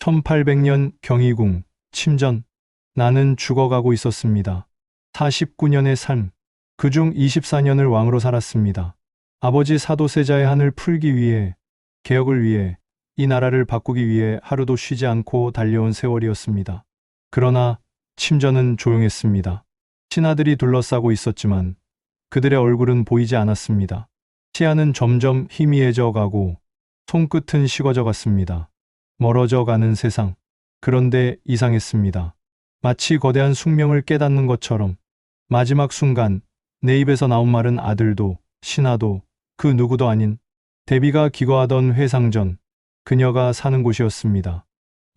1800년 경희궁 침전. 나는 죽어가고 있었습니다. 49년의 삶, 그중 24년을 왕으로 살았습니다. 아버지 사도세자의 한을 풀기 위해, 개혁을 위해, 이 나라를 바꾸기 위해 하루도 쉬지 않고 달려온 세월이었습니다. 그러나 침전은 조용했습니다. 신하들이 둘러싸고 있었지만 그들의 얼굴은 보이지 않았습니다. 시야는 점점 희미해져 가고 손끝은 식어져 갔습니다. 멀어져 가는 세상. 그런데 이상했습니다. 마치 거대한 숙명을 깨닫는 것처럼 마지막 순간 내 입에서 나온 말은 아들도 신하도 그 누구도 아닌 대비가 기거하던 회상전, 그녀가 사는 곳이었습니다.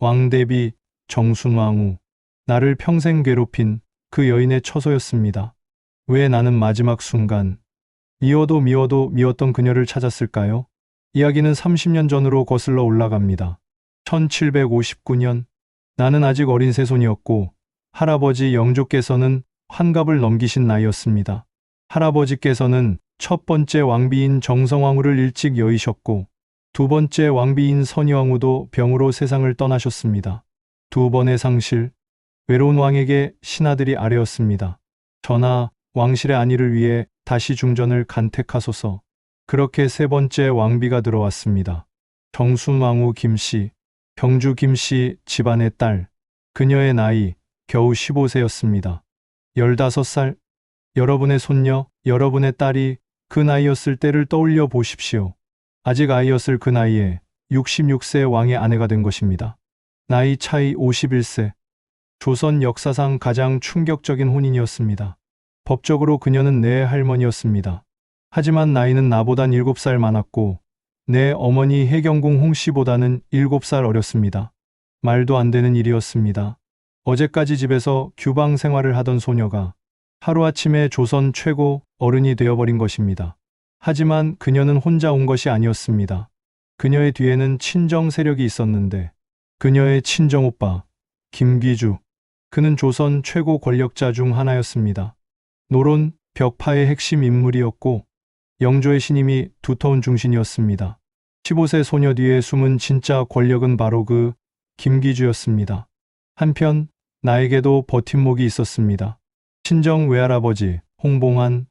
왕대비 정순왕후, 나를 평생 괴롭힌 그 여인의 처소였습니다. 왜 나는 마지막 순간 미워도 미웠던 그녀를 찾았을까요? 이야기는 30년 전으로 거슬러 올라갑니다. 1759년, 나는 아직 어린 새손이었고 할아버지 영조께서는 환갑을 넘기신 나이였습니다. 할아버지께서는 첫 번째 왕비인 정성왕후를 일찍 여의셨고 두 번째 왕비인 선희왕후도 병으로 세상을 떠나셨습니다. 두 번의 상실, 외로운 왕에게 신하들이 아뢰었습니다. 전하, 왕실의 안위를 위해 다시 중전을 간택하소서. 그렇게 세 번째 왕비가 들어왔습니다. 정순왕후 김씨, 경주 김씨 집안의 딸. 그녀의 나이 겨우 15세였습니다. 15살, 여러분의 손녀, 여러분의 딸이 그 나이였을 때를 떠올려 보십시오. 아직 아이였을 그 나이에 66세 왕의 아내가 된 것입니다. 나이 차이 51세. 조선 역사상 가장 충격적인 혼인이었습니다. 법적으로 그녀는 내 할머니였습니다. 하지만 나이는 나보단 7살 많았고 내 어머니 해경궁 홍씨보다는 7살 어렸습니다. 말도 안 되는 일이었습니다. 어제까지 집에서 규방 생활을 하던 소녀가 하루아침에 조선 최고 어른이 되어버린 것입니다. 하지만 그녀는 혼자 온 것이 아니었습니다. 그녀의 뒤에는 친정 세력이 있었는데 그녀의 친정오빠 김귀주, 그는 조선 최고 권력자 중 하나였습니다. 노론, 벽파의 핵심 인물이었고 영조의 신임이 두터운 중신이었습니다. 15세 소녀 뒤에 숨은 진짜 권력은 바로 그 김귀주였습니다. 한편 나에게도 버팀목이 있었습니다. 친정 외할아버지 홍봉한,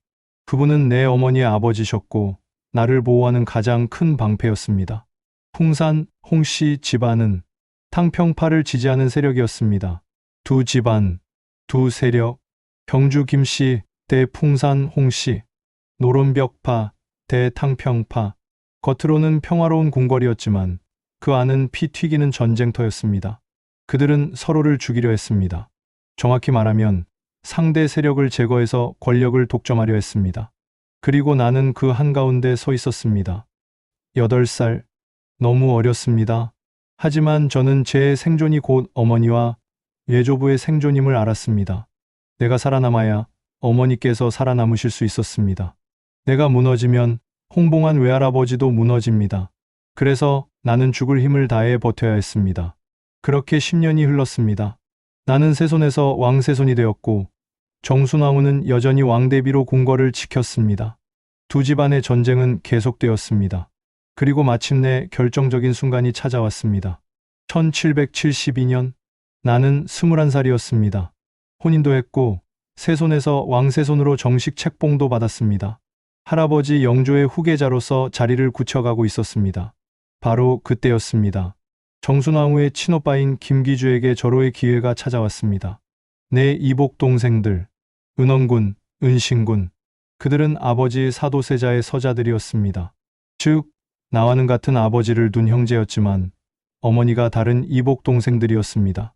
그분은 내 어머니의 아버지셨고 나를 보호하는 가장 큰 방패였습니다. 풍산 홍씨 집안은 탕평파를 지지하는 세력이었습니다. 두 집안, 두 세력, 경주 김씨 대 풍산 홍씨, 노론벽파 대 탕평파. 겉으로는 평화로운 궁궐이었지만 그 안은 피 튀기는 전쟁터였습니다. 그들은 서로를 죽이려 했습니다. 정확히 말하면 상대 세력을 제거해서 권력을 독점하려 했습니다. 그리고 나는 그 한가운데 서 있었습니다. 8살, 너무 어렸습니다. 하지만 저는 제 생존이 곧 어머니와 외조부의 생존임을 알았습니다. 내가 살아남아야 어머니께서 살아남으실 수 있었습니다. 내가 무너지면 홍봉한 외할아버지도 무너집니다. 그래서 나는 죽을 힘을 다해 버텨야 했습니다. 그렇게 10년이 흘렀습니다. 나는 세손에서 왕세손이 되었고 정순왕후는 여전히 왕대비로 궁궐을 지켰습니다. 두 집안의 전쟁은 계속되었습니다. 그리고 마침내 결정적인 순간이 찾아왔습니다. 1772년, 나는 21살이었습니다. 혼인도 했고 세손에서 왕세손으로 정식 책봉도 받았습니다. 할아버지 영조의 후계자로서 자리를 굳혀가고 있었습니다. 바로 그때였습니다. 정순왕후의 친오빠인 김귀주에게 절호의 기회가 찾아왔습니다. 내 이복 동생들, 은원군, 은신군, 그들은 아버지 사도세자의 서자들이었습니다. 즉, 나와는 같은 아버지를 둔 형제였지만 어머니가 다른 이복 동생들이었습니다.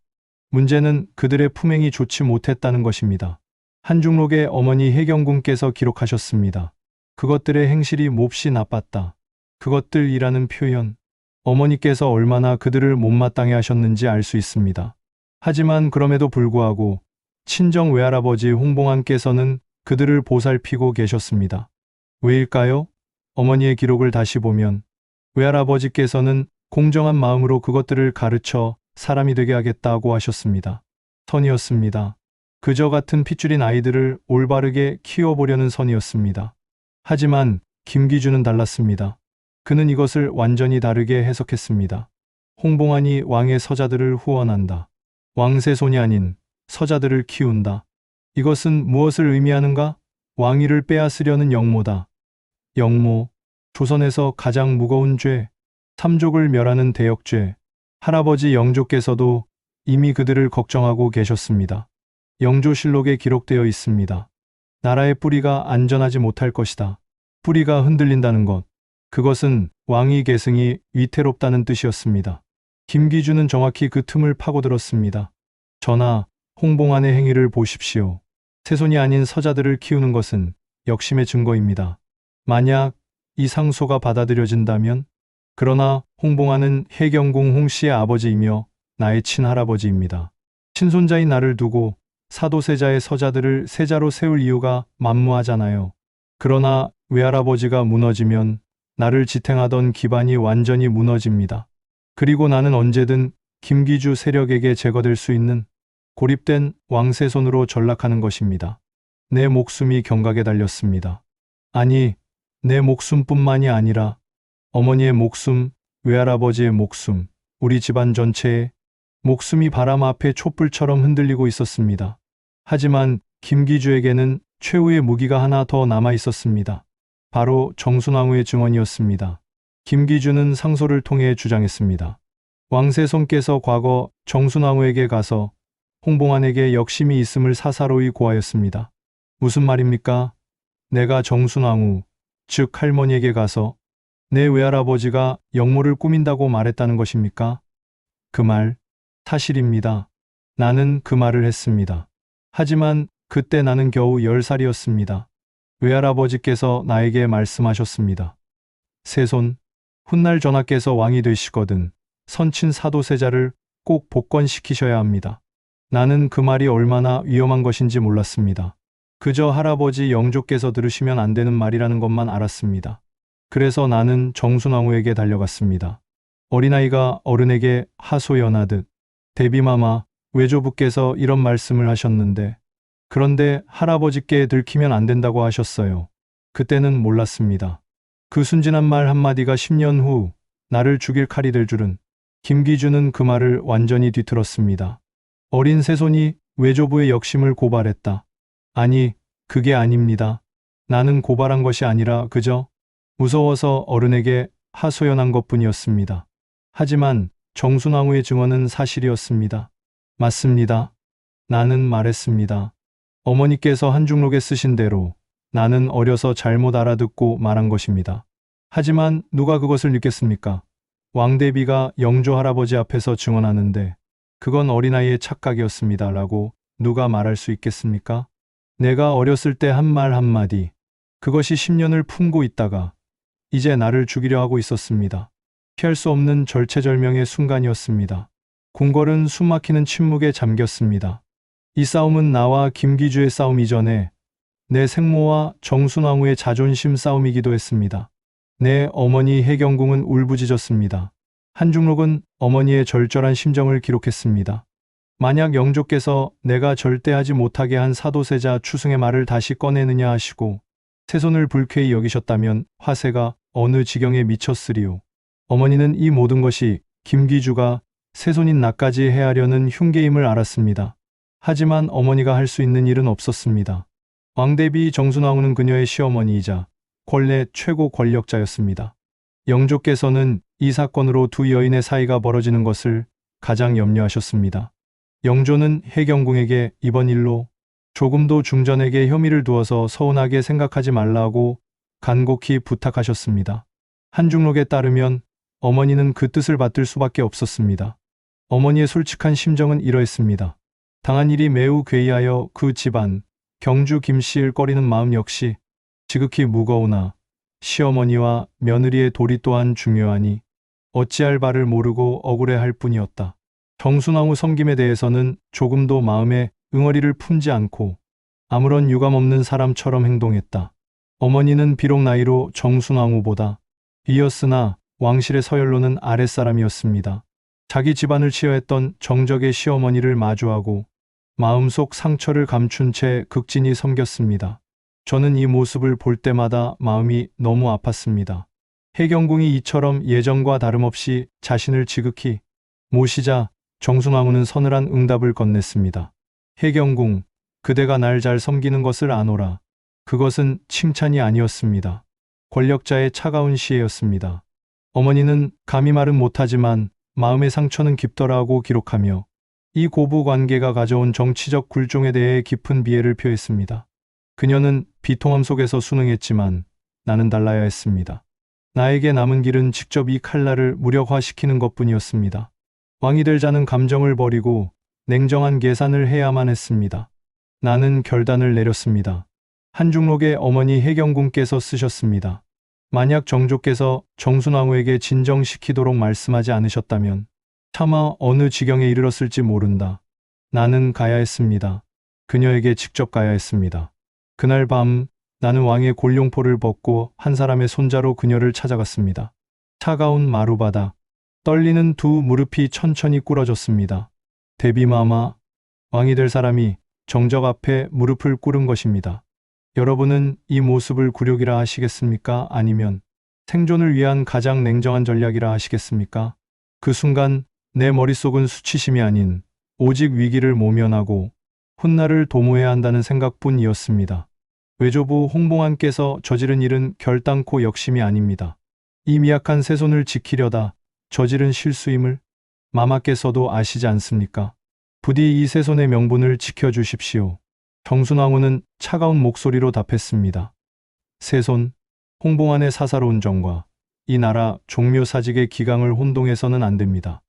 문제는 그들의 품행이 좋지 못했다는 것입니다. 한중록에 어머니 해경궁께서 기록하셨습니다. 그것들의 행실이 몹시 나빴다. 그것들이라는 표현, 어머니께서 얼마나 그들을 못마땅해 하셨는지 알 수 있습니다. 하지만 그럼에도 불구하고 친정 외할아버지 홍봉안께서는 그들을 보살피고 계셨습니다. 왜일까요? 어머니의 기록을 다시 보면 외할아버지께서는 공정한 마음으로 그것들을 가르쳐 사람이 되게 하겠다고 하셨습니다. 선이었습니다. 그저 같은 핏줄인 아이들을 올바르게 키워보려는 선이었습니다. 하지만 김귀주는 달랐습니다. 그는 이것을 완전히 다르게 해석했습니다. 홍봉안이 왕의 서자들을 후원한다. 왕세손이 아닌 서자들을 키운다. 이것은 무엇을 의미하는가? 왕위를 빼앗으려는 역모다. 역모, 조선에서 가장 무거운 죄, 삼족을 멸하는 대역죄. 할아버지 영조께서도 이미 그들을 걱정하고 계셨습니다. 영조실록에 기록되어 있습니다. 나라의 뿌리가 안전하지 못할 것이다. 뿌리가 흔들린다는 것. 그것은 왕위 계승이 위태롭다는 뜻이었습니다. 김기주는 정확히 그 틈을 파고들었습니다. 전하, 홍봉안의 행위를 보십시오. 세손이 아닌 서자들을 키우는 것은 역심의 증거입니다. 만약 이 상소가 받아들여진다면, 그러나 홍봉안은 해경궁 홍씨의 아버지이며 나의 친할아버지입니다. 친손자인 나를 두고 사도세자의 서자들을 세자로 세울 이유가 만무하잖아요. 그러나 외할아버지가 무너지면 나를 지탱하던 기반이 완전히 무너집니다. 그리고 나는 언제든 김기주 세력에게 제거될 수 있는 고립된 왕세손으로 전락하는 것입니다. 내 목숨이 경각에 달렸습니다. 아니, 내 목숨뿐만이 아니라 어머니의 목숨, 외할아버지의 목숨, 우리 집안 전체의 목숨이 바람 앞에 촛불처럼 흔들리고 있었습니다. 하지만 김기주에게는 최후의 무기가 하나 더 남아 있었습니다. 바로 정순왕후의 증언이었습니다. 김기주는 상소를 통해 주장했습니다. 왕세손께서 과거 정순왕후에게 가서 홍봉안에게 역심이 있음을 사사로이 고하였습니다. 무슨 말입니까? 내가 정순왕후, 즉 할머니에게 가서 내 외할아버지가 역모를 꾸민다고 말했다는 것입니까? 그 말, 사실입니다. 나는 그 말을 했습니다. 하지만 그때 나는 겨우 10살이었습니다. 외할아버지께서 나에게 말씀하셨습니다. 세손, 훗날 전하께서 왕이 되시거든 선친 사도세자를 꼭 복권시키셔야 합니다. 나는 그 말이 얼마나 위험한 것인지 몰랐습니다. 그저 할아버지 영조께서 들으시면 안 되는 말이라는 것만 알았습니다. 그래서 나는 정순왕후에게 달려갔습니다. 어린아이가 어른에게 하소연하듯 대비마마, 외조부께서 이런 말씀을 하셨는데, 그런데 할아버지께 들키면 안 된다고 하셨어요. 그때는 몰랐습니다. 그 순진한 말 한마디가 10년 후 나를 죽일 칼이 될 줄은. 김기주는 그 말을 완전히 뒤틀었습니다. 어린 세손이 외조부의 역심을 고발했다. 아니, 그게 아닙니다. 나는 고발한 것이 아니라 그저 무서워서 어른에게 하소연한 것뿐이었습니다. 하지만 정순왕후의 증언은 사실이었습니다. 맞습니다. 나는 말했습니다. 어머니께서 한중록에 쓰신 대로 나는 어려서 잘못 알아듣고 말한 것입니다. 하지만 누가 그것을 믿겠습니까? 왕대비가 영조 할아버지 앞에서 증언하는데 그건 어린아이의 착각이었습니다. 라고 누가 말할 수 있겠습니까? 내가 어렸을 때 한 말 한마디, 그것이 10년을 품고 있다가 이제 나를 죽이려 하고 있었습니다. 피할 수 없는 절체절명의 순간이었습니다. 궁궐은 숨막히는 침묵에 잠겼습니다. 이 싸움은 나와 김기주의 싸움 이전에 내 생모와 정순왕후의 자존심 싸움이기도 했습니다. 내 어머니 해경궁은 울부짖었습니다. 한중록은 어머니의 절절한 심정을 기록했습니다. 만약 영조께서 내가 절대 하지 못하게 한 사도세자 추승의 말을 다시 꺼내느냐 하시고 세손을 불쾌히 여기셨다면 화세가 어느 지경에 미쳤으리요. 어머니는 이 모든 것이 김기주가 세손인 나까지 해하려는 흉계임을 알았습니다. 하지만 어머니가 할 수 있는 일은 없었습니다. 왕대비 정순왕후는 그녀의 시어머니이자 권례 최고 권력자였습니다. 영조께서는 이 사건으로 두 여인의 사이가 벌어지는 것을 가장 염려하셨습니다. 영조는 해경궁에게 이번 일로 조금도 중전에게 혐의를 두어서 서운하게 생각하지 말라고 간곡히 부탁하셨습니다. 한중록에 따르면 어머니는 그 뜻을 받들 수밖에 없었습니다. 어머니의 솔직한 심정은 이러했습니다. 당한 일이 매우 괴이하여 그 집안, 경주 김씨를 꺼리는 마음 역시 지극히 무거우나 시어머니와 며느리의 도리 또한 중요하니 어찌할 바를 모르고 억울해할 뿐이었다. 정순왕후 섬김에 대해서는 조금도 마음에 응어리를 품지 않고 아무런 유감 없는 사람처럼 행동했다. 어머니는 비록 나이로 정순왕후보다 위였으나 왕실의 서열로는 아랫사람이었습니다. 자기 집안을 치여했던 정적의 시어머니를 마주하고 마음속 상처를 감춘 채 극진히 섬겼습니다. 저는 이 모습을 볼 때마다 마음이 너무 아팠습니다. 해경궁이 이처럼 예전과 다름없이 자신을 지극히 모시자 정순왕후는 서늘한 응답을 건넸습니다. 해경궁, 그대가 날 잘 섬기는 것을 아노라. 그것은 칭찬이 아니었습니다. 권력자의 차가운 시해였습니다. 어머니는 감히 말은 못하지만 마음의 상처는 깊더라고 기록하며 이 고부 관계가 가져온 정치적 굴종에 대해 깊은 비애를 표했습니다. 그녀는 비통함 속에서 순응했지만 나는 달라야 했습니다. 나에게 남은 길은 직접 이 칼날을 무력화시키는 것뿐이었습니다. 왕이 될 자는 감정을 버리고 냉정한 계산을 해야만 했습니다. 나는 결단을 내렸습니다. 한중록의 어머니 해경궁께서 쓰셨습니다. 만약 정조께서 정순왕후에게 진정시키도록 말씀하지 않으셨다면 차마 어느 지경에 이르렀을지 모른다. 나는 가야 했습니다. 그녀에게 직접 가야 했습니다. 그날 밤 나는 왕의 골룡포를 벗고 한 사람의 손자로 그녀를 찾아갔습니다. 차가운 마루바닥, 떨리는 두 무릎이 천천히 꿇어졌습니다. 대비마마, 왕이 될 사람이 정적 앞에 무릎을 꿇은 것입니다. 여러분은 이 모습을 굴욕이라 하시겠습니까? 아니면 생존을 위한 가장 냉정한 전략이라 하시겠습니까? 그 순간 내 머릿속은 수치심이 아닌 오직 위기를 모면하고 훗날을 도모해야 한다는 생각뿐이었습니다. 외조부 홍봉안께서 저지른 일은 결단코 역심이 아닙니다. 이 미약한 새손을 지키려다 저지른 실수임을 마마께서도 아시지 않습니까? 부디 이 새손의 명분을 지켜주십시오. 정순왕후는 차가운 목소리로 답했습니다. 새손, 홍봉안의 사사로운 정과 이 나라 종묘사직의 기강을 혼동해서는 안 됩니다.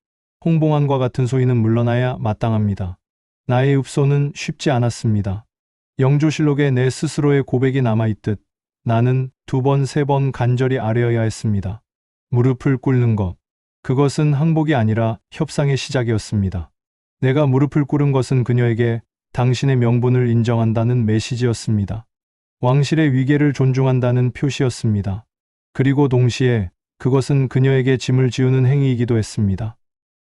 홍봉안과 같은 소인은 물러나야 마땅합니다. 나의 읍소는 쉽지 않았습니다. 영조실록에 내 스스로의 고백이 남아있듯 나는 2번, 3번 간절히 아뢰어야 했습니다. 무릎을 꿇는 것, 그것은 항복이 아니라 협상의 시작이었습니다. 내가 무릎을 꿇은 것은 그녀에게 당신의 명분을 인정한다는 메시지였습니다. 왕실의 위계를 존중한다는 표시였습니다. 그리고 동시에 그것은 그녀에게 짐을 지우는 행위이기도 했습니다.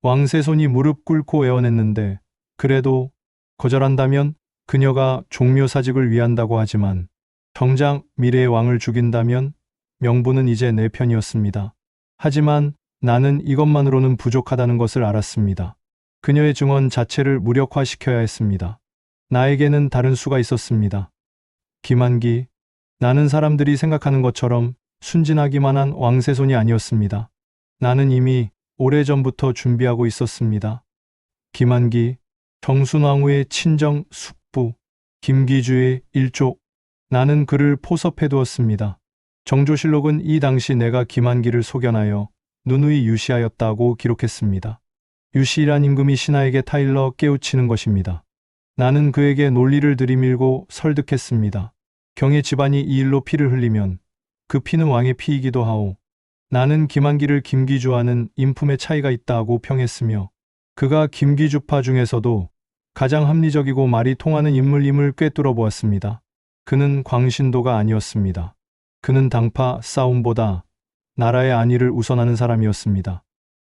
왕세손이 무릎 꿇고 애원했는데 그래도 거절한다면 그녀가 종묘사직을 위한다고 하지만 정작 미래의 왕을 죽인다면 명분은 이제 내 편이었습니다. 하지만 나는 이것만으로는 부족하다는 것을 알았습니다. 그녀의 증언 자체를 무력화시켜야 했습니다. 나에게는 다른 수가 있었습니다. 김한기, 나는 사람들이 생각하는 것처럼 순진하기만 한 왕세손이 아니었습니다. 나는 이미 오래전부터 준비하고 있었습니다. 김한기, 정순왕후의 친정 숙부, 김기주의 일족, 나는 그를 포섭해 두었습니다. 정조실록은 이 당시 내가 김한기를 소견하여 누누이 유시하였다고 기록했습니다. 유시란 임금이 신하에게 타일러 깨우치는 것입니다. 나는 그에게 논리를 들이밀고 설득했습니다. 경의 집안이 이 일로 피를 흘리면 그 피는 왕의 피이기도 하오. 나는 김한기를 김기주와는 인품의 차이가 있다고 평했으며 그가 김기주파 중에서도 가장 합리적이고 말이 통하는 인물임을 꿰뚫어 보았습니다. 그는 광신도가 아니었습니다. 그는 당파 싸움보다 나라의 안위를 우선하는 사람이었습니다.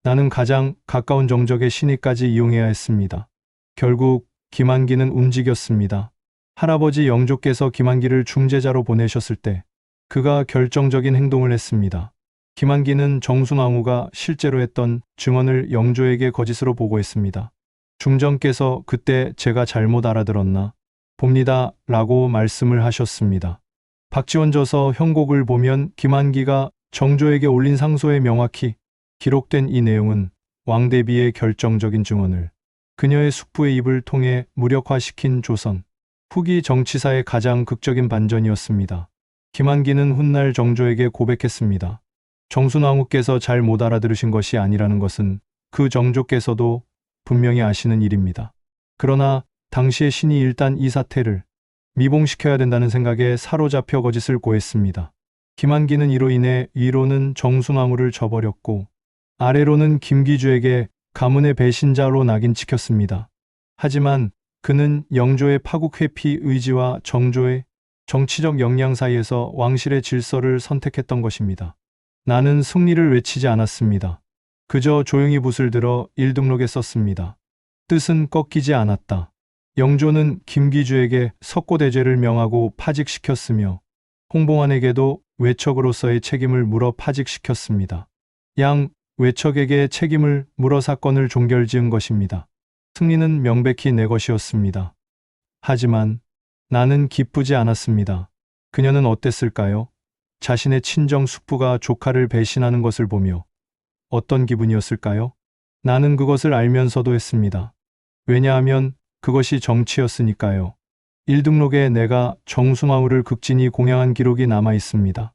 나는 가장 가까운 정적의 신의까지 이용해야 했습니다. 결국 김한기는 움직였습니다. 할아버지 영조께서 김한기를 중재자로 보내셨을 때 그가 결정적인 행동을 했습니다. 김한기는 정순왕후가 실제로 했던 증언을 영조에게 거짓으로 보고했습니다. 중전께서 그때 제가 잘못 알아들었나 봅니다 라고 말씀을 하셨습니다. 박지원 저서 형곡을 보면 김한기가 정조에게 올린 상소에 명확히 기록된 이 내용은 왕대비의 결정적인 증언을 그녀의 숙부의 입을 통해 무력화시킨 조선 후기 정치사의 가장 극적인 반전이었습니다. 김한기는 훗날 정조에게 고백했습니다. 정순왕후께서 잘 못 알아들으신 것이 아니라는 것은 그 정조께서도 분명히 아시는 일입니다. 그러나 당시의 신이 일단 이 사태를 미봉시켜야 된다는 생각에 사로잡혀 거짓을 고했습니다. 김한기는 이로 인해 위로는 정순왕후를 저버렸고 아래로는 김기주에게 가문의 배신자로 낙인 찍혔습니다. 하지만 그는 영조의 파국 회피 의지와 정조의 정치적 역량 사이에서 왕실의 질서를 선택했던 것입니다. 나는 승리를 외치지 않았습니다. 그저 조용히 붓을 들어 일등록에 썼습니다. 뜻은 꺾이지 않았다. 영조는 김기주에게 석고대죄를 명하고 파직시켰으며 홍봉안에게도 외척으로서의 책임을 물어 파직시켰습니다. 양 외척에게 책임을 물어 사건을 종결지은 것입니다. 승리는 명백히 내 것이었습니다. 하지만 나는 기쁘지 않았습니다. 그녀는 어땠을까요? 자신의 친정 숙부가 조카를 배신하는 것을 보며 어떤 기분이었을까요? 나는 그것을 알면서도 했습니다. 왜냐하면 그것이 정치였으니까요. 일등록에 내가 정순왕후를 극진히 공양한 기록이 남아 있습니다.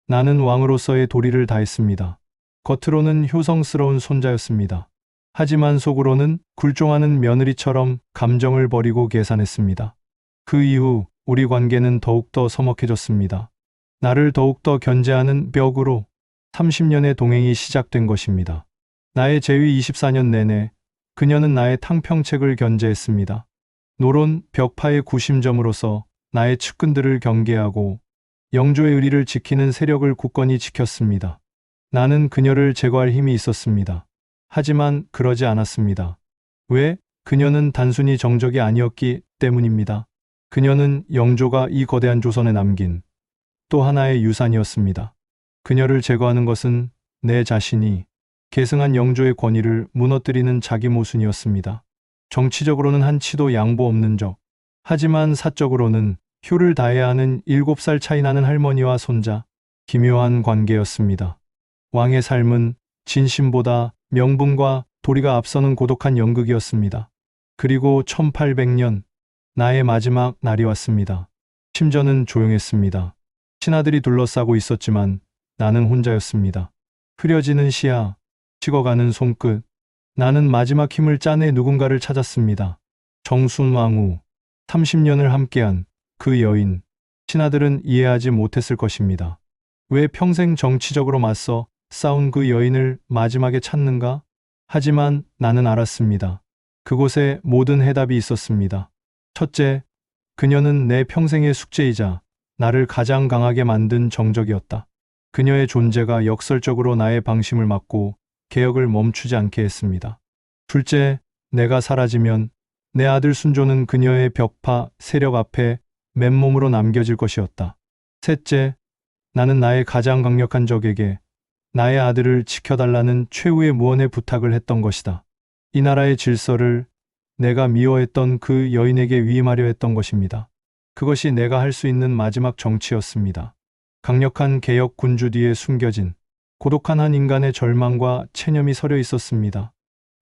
나는 왕으로서의 도리를 다했습니다. 겉으로는 효성스러운 손자였습니다. 하지만 속으로는 굴종하는 며느리처럼 감정을 버리고 계산했습니다. 그 이후 우리 관계는 더욱더 서먹해졌습니다. 나를 더욱더 견제하는 벽으로 30년의 동행이 시작된 것입니다. 나의 재위 24년 내내 그녀는 나의 탕평책을 견제했습니다. 노론 벽파의 구심점으로서 나의 측근들을 경계하고 영조의 의리를 지키는 세력을 굳건히 지켰습니다. 나는 그녀를 제거할 힘이 있었습니다. 하지만 그러지 않았습니다. 왜? 그녀는 단순히 정적이 아니었기 때문입니다. 그녀는 영조가 이 거대한 조선에 남긴 또 하나의 유산이었습니다. 그녀를 제거하는 것은 내 자신이 계승한 영조의 권위를 무너뜨리는 자기 모순이었습니다. 정치적으로는 한치도 양보 없는 적, 하지만 사적으로는 효를 다해야 하는 7살 차이 나는 할머니와 손자, 기묘한 관계였습니다. 왕의 삶은 진심보다 명분과 도리가 앞서는 고독한 연극이었습니다. 그리고 1800년, 나의 마지막 날이 왔습니다. 심전은 조용했습니다. 신하들이 둘러싸고 있었지만 나는 혼자였습니다. 흐려지는 시야, 식어가는 손끝, 나는 마지막 힘을 짜내 누군가를 찾았습니다. 정순왕후, 30년을 함께한 그 여인. 신하들은 이해하지 못했을 것입니다. 왜 평생 정치적으로 맞서 싸운 그 여인을 마지막에 찾는가? 하지만 나는 알았습니다. 그곳에 모든 해답이 있었습니다. 첫째, 그녀는 내 평생의 숙제이자 나를 가장 강하게 만든 정적이었다. 그녀의 존재가 역설적으로 나의 방심을 막고 개혁을 멈추지 않게 했습니다. 둘째, 내가 사라지면 내 아들 순조는 그녀의 벽파 세력 앞에 맨몸으로 남겨질 것이었다. 셋째, 나는 나의 가장 강력한 적에게 나의 아들을 지켜달라는 최후의 무언의 부탁을 했던 것이다. 이 나라의 질서를 내가 미워했던 그 여인에게 위임하려 했던 것입니다. 그것이 내가 할 수 있는 마지막 정치였습니다. 강력한 개혁 군주 뒤에 숨겨진 고독한 한 인간의 절망과 체념이 서려 있었습니다.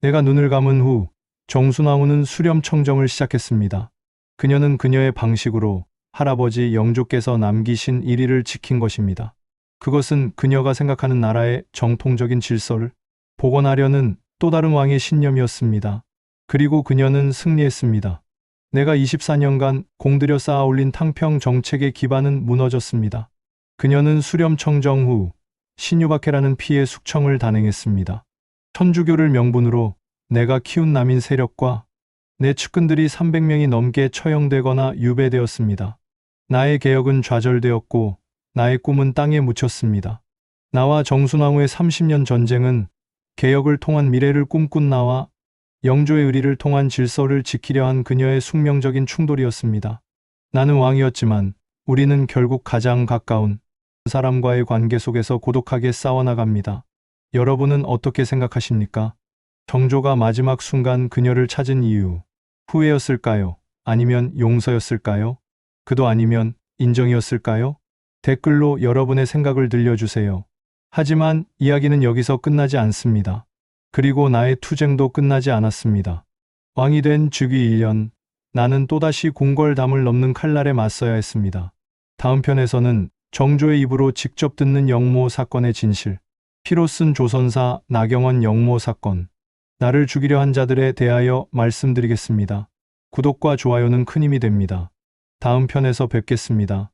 내가 눈을 감은 후 정순왕후는 수렴청정을 시작했습니다. 그녀는 그녀의 방식으로 할아버지 영조께서 남기신 일의를 지킨 것입니다. 그것은 그녀가 생각하는 나라의 정통적인 질서를 복원하려는 또 다른 왕의 신념이었습니다. 그리고 그녀는 승리했습니다. 내가 24년간 공들여 쌓아 올린 탕평 정책의 기반은 무너졌습니다. 그녀는 수렴청정 후 신유박해라는 피의 숙청을 단행했습니다. 천주교를 명분으로 내가 키운 남인 세력과 내 측근들이 300명이 넘게 처형되거나 유배되었습니다. 나의 개혁은 좌절되었고 나의 꿈은 땅에 묻혔습니다. 나와 정순왕후의 30년 전쟁은 개혁을 통한 미래를 꿈꾼 나와 영조의 의리를 통한 질서를 지키려 한 그녀의 숙명적인 충돌이었습니다. 나는 왕이었지만 우리는 결국 가장 가까운 사람과의 관계 속에서 고독하게 싸워나갑니다. 여러분은 어떻게 생각하십니까? 정조가 마지막 순간 그녀를 찾은 이유, 후회였을까요? 아니면 용서였을까요? 그도 아니면 인정이었을까요? 댓글로 여러분의 생각을 들려주세요. 하지만 이야기는 여기서 끝나지 않습니다. 그리고 나의 투쟁도 끝나지 않았습니다. 왕이 된 즉위 1년, 나는 또다시 궁궐담을 넘는 칼날에 맞서야 했습니다. 다음 편에서는 정조의 입으로 직접 듣는 영모 사건의 진실, 피로 쓴 조선사 나경원 영모 사건, 나를 죽이려 한 자들에 대하여 말씀드리겠습니다. 구독과 좋아요는 큰 힘이 됩니다. 다음 편에서 뵙겠습니다.